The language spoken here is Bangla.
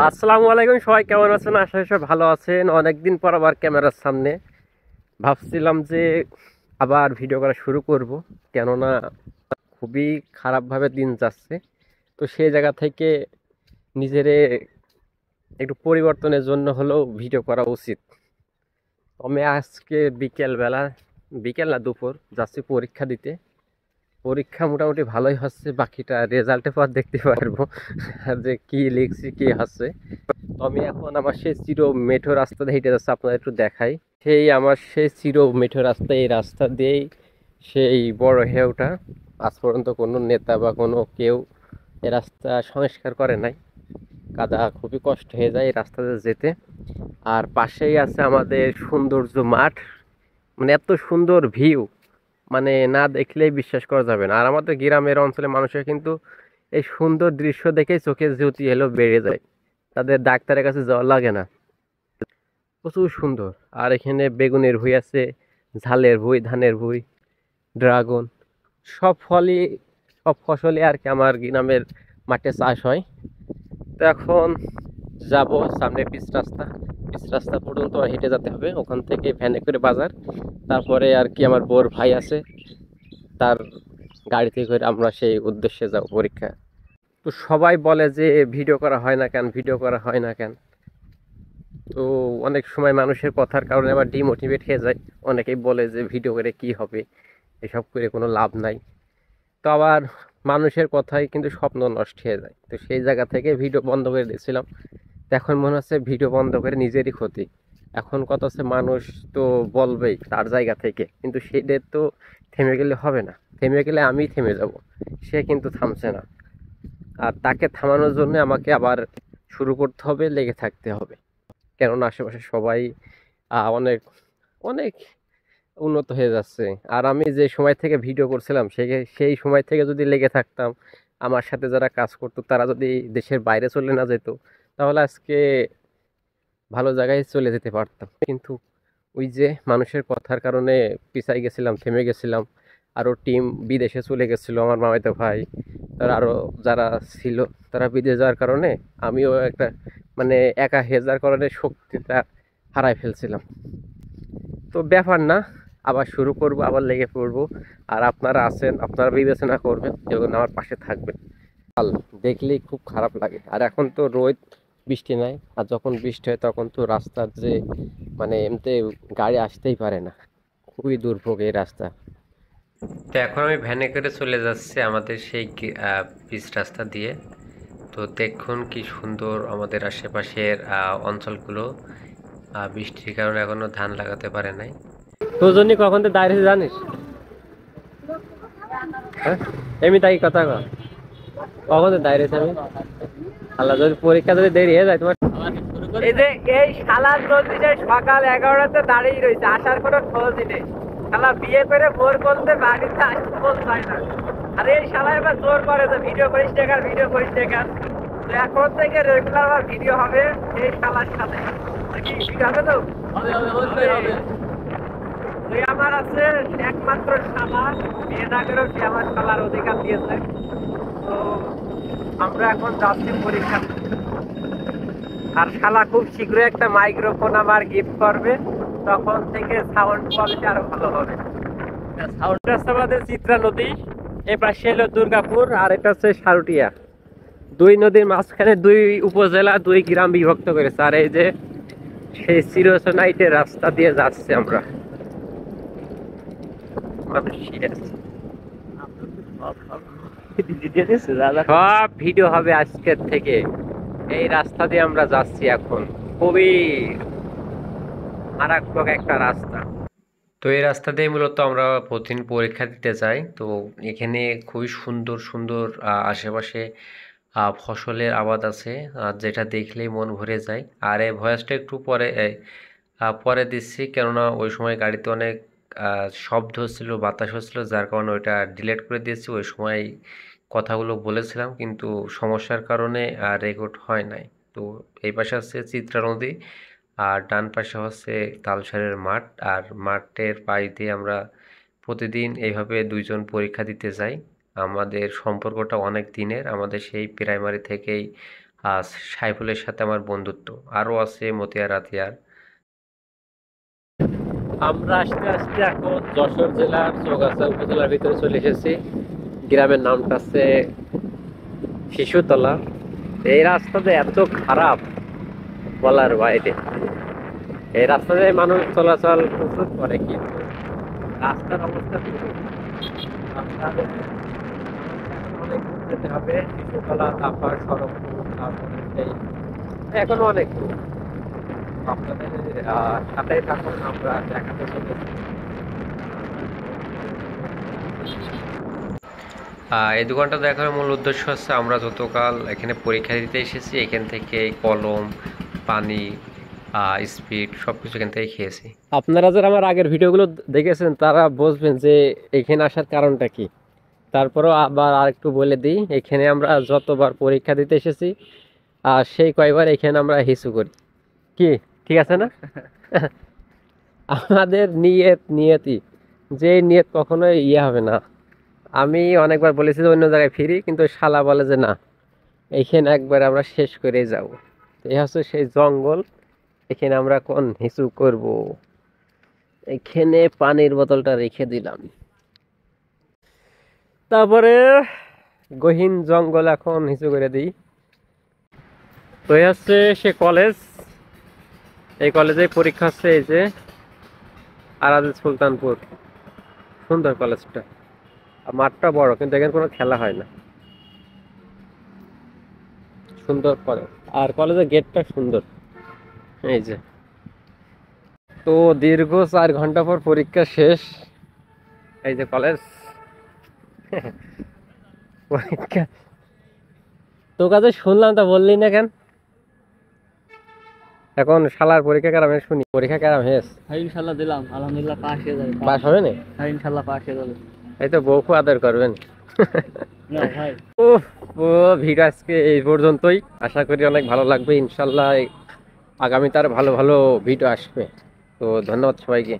আসসালামু আলাইকুম, সবাই কেমন আছেন? আশা করি সবাই ভালো আছেন। অনেকদিন পর আবার ক্যামেরার সামনে ভাবছিলাম যে আবার ভিডিও করা শুরু করব, কেননা খুবই খারাপভাবে দিন যাচ্ছে। তো সেই জায়গা থেকে নিজেরে একটু পরিবর্তনের জন্য হলেও ভিডিও করা উচিত। আমি আজকে বিকেল না দুপুর যাচ্ছি পরীক্ষা দিতে। পরীক্ষা মোটামুটি ভালোই হচ্ছে, বাকিটা রেজাল্টের পর দেখতে পারবো যে কি লিখছি কি হচ্ছে। তো আমি এখন আমার সেই চির মেঠো রাস্তা দিয়ে হেঁটে যাচ্ছে, আপনাদের একটু দেখাই। আমার সেই চির মেঠো রাস্তা, এই রাস্তা দিয়েই সেই বড় হেউটা। আজ পর্যন্ত কোনো নেতা বা কোনো কেউ এই রাস্তা সংস্কার করে নাই। কাদা খুবই কষ্ট হয়ে যায় এই রাস্তাতে যেতে। আর পাশেই আছে আমাদের সৌন্দর্য মাঠ, মানে এত সুন্দর ভিউ, মানে না দেখলেই বিশ্বাস করা যাবে না। আর আমাদের গ্রামের অঞ্চলে মানুষের কিন্তু এই সুন্দর দৃশ্য দেখেই চোখের জ্যোতি এলো বেড়ে যায়, তাদের ডাক্তারের কাছে যাওয়া লাগে না। প্রচুর সুন্দর। আর এখানে বেগুনের ভুঁই আছে, ঝালের ভুঁই, ধানের ভুঁই, ড্রাগন, সব ফলই, সব ফসলই আর কি আমার গ্রামের মাঠে চাষ হয়। তো এখন যাব সামনে পিচ রাস্তা পর্যন্ত হেঁটে যেতে হবে, ওখান থেকে ভ্যানে করে বাজার, তারপরে আর কি আমার বোর ভাই আছে, তার গাড়িতে করে আমরা সেই উদ্দেশ্যে যাব পরীক্ষা। তো সবাই বলে যে ভিডিও করা হয় না কেন, ভিডিও করা হয় না কেন। তো অনেক সময় মানুষের কথার কারণে আবার ডিমোটিভেট হয়ে যায়। অনেকেই বলে যে ভিডিও করে কি হবে, এসব করে কোনো লাভ নাই। তো আবার মানুষের কথাই কিন্তু স্বপ্ন নষ্ট হয়ে যায়। তো সেই জায়গা থেকে ভিডিও বন্ধ করে দিয়েছিলাম। তো এখন মনে হচ্ছে ভিডিও বন্ধ করে নিজেরই ক্ষতি। এখন কথা হচ্ছে, মানুষ তো বলবেই তার জায়গা থেকে, কিন্তু সেটা তো থেমে গেলে হবে না। থেমে গেলে আমি থেমে যাব, সে কিন্তু থামছে না। আর তাকে থামানোর জন্য আমাকে আবার শুরু করতে হবে, লেগে থাকতে হবে। কেননা আশেপাশে সবাই অনেক অনেক উন্নত হয়ে যাচ্ছে। আর আমি যে সময় থেকে ভিডিও করছিলাম, সেই সময় থেকে যদি লেগে থাকতাম, আমার সাথে যারা কাজ করতো তারা যদি দেশের বাইরে চলে না যেত, তাহলে আজকে ভালো জায়গায় চলে যেতে পারতাম। কিন্তু ওই যে মানুষের কথার কারণে পিছাই গেছিলাম, থেমে গেছিলাম। আরও টিম বিদেশে চলে গেছিলো, আমার মামাতো ভাই, তারা আরও যারা ছিল, তারা বিদেশ যাওয়ার কারণে আমিও একটা, মানে একা হয়ে যাওয়ার কারণে শক্তিটা হারাই ফেলছিলাম। তো ব্যাপার না, আবার শুরু করব, আবার লেগে পড়বো। আর আপনারা আছেন, আপনারা বিবেচনা করবেন এবং আমার পাশে থাকবেন। কাল দেখলেই খুব খারাপ লাগে। আর এখন তো রোদ, বৃষ্টি নাই। আর যখন বৃষ্টি হয় তখন তো রাস্তার যে, মানে এমনিতে গাড়ি আসতেই পারে না, খুবই দুর্ভোগ এই রাস্তা। তো এখন আমি ভ্যানে করে চলে যাচ্ছি আমাদের সেই পিচ রাস্তা দিয়ে। তো দেখুন কি সুন্দর আমাদের আশেপাশের অঞ্চলগুলো। বৃষ্টির কারণে এখনো ধান লাগাতে পারে নাই। তোর কখন তো দাঁড়িয়ে জানিস? হ্যাঁ, এমনি তাই কথা কর, কখন তো দাঁড়িয়ে আমি আল্লাহ, যদি পরীক্ষা যদি দেরি হয়ে যায় তোমার। এই যে এই শালার নদীতে সকাল 11টাতে দাঁড়িয়ে রয়েছে, আসার কোনো খোঁজই নেই। শালা বিয়ে করে ভোর করতে বাড়িতে আসতে মন চায় না। আর এই শালা এবার জোর করে যে ভিডিও করিস টেকার, ভিডিও করিস টেকার। তো এখন থেকে রেগুলার আমার ভিডিও হবে এই শালার সাথে। কি ভিডিও হবে তো? তুই আমার আছে একমাত্র শালা, বিয়ে না করেও সে আমার শালার অধিকার দিয়েছে। তো আমরা এখন যাচ্ছি পরীক্ষা। আর শালা খুব শীঘ্রই একটা মাইক্রোফোন আমার গিফট করবে, তখন থেকে সাউন্ড কোয়ালিটি আরো ভালো হবে। সাউন্ড রাস্তা আমাদের চিত্রা নদী, এ পাশে হলো দুর্গাপুর, আর এটা হচ্ছে সারুটিয়া। দুই নদীর মাঝখানে দুই উপজেলা, দুই গ্রাম বিভক্ত করেছে। আর এই যে সেই চিরচেনাইটের রাস্তা দিয়ে যাচ্ছে আমরা। সব ভিডিও হবে আজকের থেকে। এই রাস্তা দিয়ে আমরা যাচ্ছি এখন, খুবই মারাত্মক একটা রাস্তা। তো এই রাস্তা দিয়ে মূলত আমরা প্রতিদিন পরীক্ষা দিতে যাই। তো এখানে খুবই সুন্দর সুন্দর আশেপাশে ফসলের আবাদ আছে, যেটা দেখলেই মন ভরে যায়। আর এই ভয়েসটা একটু পরে দিচ্ছি, কেননা ওই সময় গাড়িতে অনেক শব্দ হচ্ছিল, বাতাস হচ্ছিল, যার কারণে ওইটা ডিলিট করে দিয়েছি। ওই সময় কথাগুলো বলেছিলাম, কিন্তু সমস্যার কারণে রেকর্ড হয় নাই। তো এই পাশে আছে চিত্রা নদী, আর ডান পাশে হচ্ছে তালসারের মাঠ। আর মাঠের পাশ দিয়ে আমরা প্রতিদিন এইভাবে দুইজন পরীক্ষা দিতে যাই। আমাদের সম্পর্কটা অনেক দিনের, আমাদের সেই প্রাইমারি থেকেই আর সাইফুলের সাথে আমার বন্ধুত্ব, আরও আছে মতিয়ার আতিয়ার। আমরা আস্তে আস্তে এখন যশোর জেলার চৌগাছা উপজেলার ভিতরে চলে এসেছি। গ্রামের নামটা আছে শিশুতলা। এই রাস্তাতে এত খারাপ বলার বাইরে। এই রাস্তাতে মানুষ চলাচল প্রচুর করে, কিন্তু রাস্তার অবস্থা খুবই রাস্তার অনেক দূর যেতে হবে। শিশুতলা, তারপর সড়কপুর, তারপরে সেই এখনো অনেক দূর। আপনাদের সাথেই থাকুন, আমরা দেখাতে চলেছি। এই দোকানটা দেখার মূল উদ্দেশ্য হচ্ছে আমরা যতকাল এখানে পরীক্ষা দিতে এসেছি এখান থেকে কলম, পানি, স্পিড সব কিছু এখান থেকে খেয়েছি। আপনারা যারা আমার আগের ভিডিওগুলো দেখেছেন তারা বুঝবেন যে এখানে আসার কারণটা কি। তারপরও আবার আরেকটু বলে দিই, এখানে আমরা যতবার পরীক্ষা দিতে এসেছি সেই কয়বার এখানে আমরা হিসু করি। কি ঠিক আছে না? আমাদের নিয়তি যে নিয়ত কখনোই হবে না। আমি অনেকবার বলেছি যে অন্য জায়গায় ফিরি, কিন্তু শালা বলে যে না, এইখানে একবার আমরা শেষ করে যাব। এই হচ্ছে সেই জঙ্গল, এখানে আমরা কোন হিসু করব। এখানে পানির বোতলটা রেখে দিলাম। তারপরে গহীন জঙ্গল এখন হিসু করে দিই। তো এই হচ্ছে সে কলেজ। এই কলেজে পরীক্ষা হচ্ছে এই যে আরাদুল সুলতানপুর। সুন্দর কলেজটা, মাঠটা বড়, কিন্তু এখানে কোনো খেলা হয় না। সুন্দর কলেজ, আর কলেজের গেটটা সুন্দর। এই যে, তো দীর্ঘ 4 ঘন্টা পর পরীক্ষা শেষ। এই যে কলেজ। পরীক্ষা তোর কাছে শুনলাম, তা বললি না কেন? এখন শালার পরীক্ষা কেরাম শুনি, পরীক্ষা কেরাম হেস? ইনশাল্লাহ দিলাম, আলহামদুলিল্লাহ পাস হয়ে যাবে। পাস হবে না? ইনশাল্লাহ পাস হয়ে যাবে। এই তো বউকে আদর করবেন। না ভাই, ও ভিডিও আজকে এই পর্যন্তই। আশা করি অনেক ভালো লাগবে। ইনশাল্লাহ আগামীতে আর ভালো ভালো ভিডিও আসবে। তো ধন্যবাদ সবাইকে।